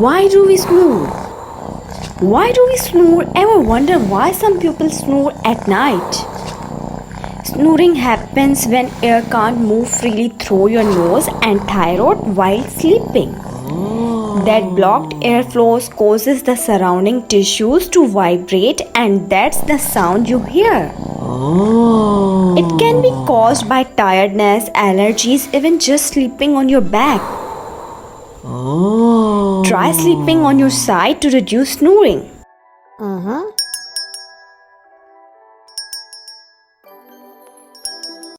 Why do we snore? Why do we snore? Ever wonder why some people snore at night? Snoring happens when air can't move freely through your nose and thyroid while sleeping. That blocked airflows causes the surrounding tissues to vibrate, and that's the sound you hear. It can be caused by tiredness, allergies, even just sleeping on your back. Try sleeping on your side to reduce snoring.